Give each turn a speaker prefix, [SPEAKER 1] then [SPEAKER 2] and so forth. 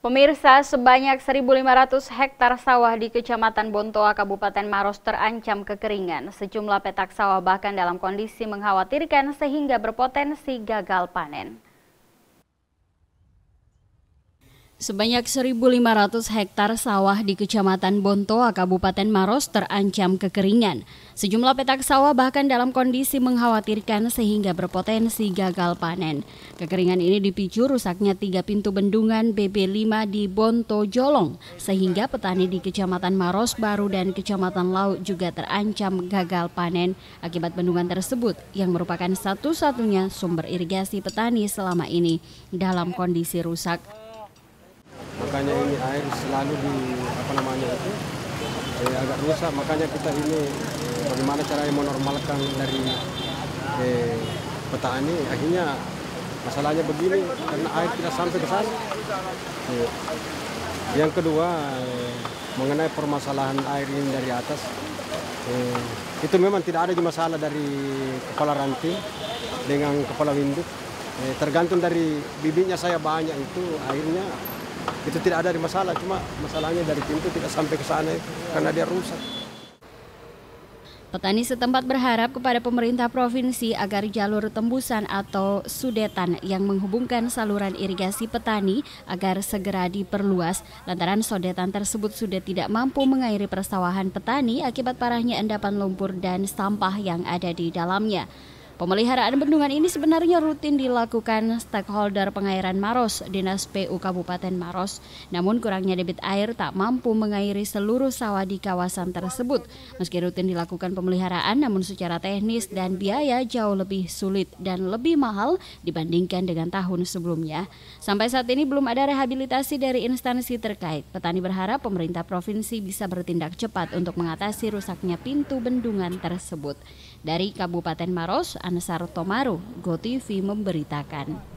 [SPEAKER 1] Pemirsa, sebanyak 1.500 hektar sawah di Kecamatan Bontoa, Kabupaten Maros terancam kekeringan. Sejumlah petak sawah bahkan dalam kondisi mengkhawatirkan sehingga berpotensi gagal panen. Sebanyak 1.500 hektar sawah di Kecamatan Bontoa, Kabupaten Maros terancam kekeringan. Sejumlah petak sawah bahkan dalam kondisi mengkhawatirkan sehingga berpotensi gagal panen. Kekeringan ini dipicu rusaknya 3 pintu bendungan BB5 di Bonto Jolong, sehingga petani di Kecamatan Maros Baru dan Kecamatan Laut juga terancam gagal panen akibat bendungan tersebut yang merupakan satu-satunya sumber irigasi petani selama ini dalam kondisi rusak.
[SPEAKER 2] Makanya ini air selalu agak rusak, makanya kita ini bagaimana caranya menormalkan dari petani. Akhirnya masalahnya begini karena air tidak sampai ke sana. Yang kedua mengenai permasalahan air ini dari atas, itu memang tidak ada masalah dari kepala ranting dengan kepala induk. Tergantung dari bibitnya saya banyak itu airnya. Itu tidak ada masalah, cuma masalahnya dari pintu tidak sampai ke sana karena dia rusak.
[SPEAKER 1] Petani setempat berharap kepada pemerintah provinsi agar jalur tembusan atau sudetan yang menghubungkan saluran irigasi petani agar segera diperluas lantaran sodetan tersebut sudah tidak mampu mengairi persawahan petani akibat parahnya endapan lumpur dan sampah yang ada di dalamnya. Pemeliharaan bendungan ini sebenarnya rutin dilakukan stakeholder pengairan Maros, Dinas PU Kabupaten Maros. Namun kurangnya debit air tak mampu mengairi seluruh sawah di kawasan tersebut. Meski rutin dilakukan pemeliharaan, namun secara teknis dan biaya jauh lebih sulit dan lebih mahal dibandingkan dengan tahun sebelumnya. Sampai saat ini belum ada rehabilitasi dari instansi terkait. Petani berharap pemerintah provinsi bisa bertindak cepat untuk mengatasi rusaknya pintu bendungan tersebut. Dari Kabupaten Maros, Ansar Tomaru, GoTV memberitakan.